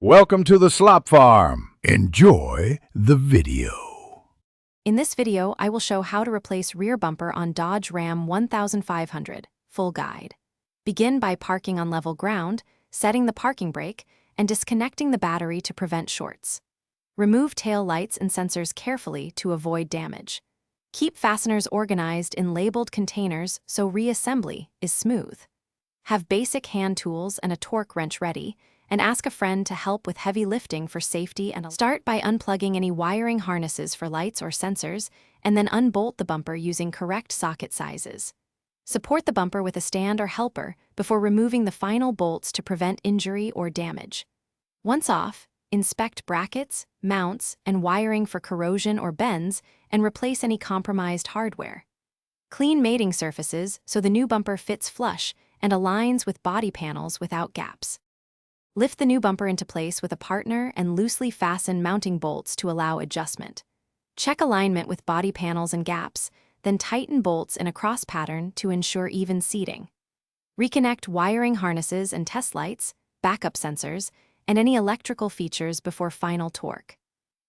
Welcome to the Slop Farm. Enjoy the video. In this video, I will show how to replace rear bumper on Dodge Ram 1500, full guide. Begin by parking on level ground, setting the parking brake, and disconnecting the battery to prevent shorts. Remove tail lights and sensors carefully to avoid damage. Keep fasteners organized in labeled containers so reassembly is smooth. Have basic hand tools and a torque wrench ready, and ask a friend to help with heavy lifting for safety. And start by unplugging any wiring harnesses for lights or sensors, and then unbolt the bumper using correct socket sizes. Support the bumper with a stand or helper before removing the final bolts to prevent injury or damage. Once off, inspect brackets, mounts, and wiring for corrosion or bends, and replace any compromised hardware. Clean mating surfaces so the new bumper fits flush and aligns with body panels without gaps. Lift the new bumper into place with a partner and loosely fasten mounting bolts to allow adjustment. Check alignment with body panels and gaps, then tighten bolts in a cross pattern to ensure even seating. Reconnect wiring harnesses and test lights, backup sensors, and any electrical features before final torque.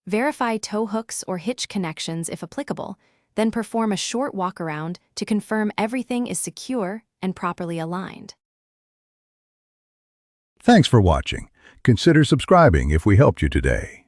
Verify tow hooks or hitch connections if applicable, then perform a short walk-around to confirm everything is secure and properly aligned. Thanks for watching. Consider subscribing if we helped you today.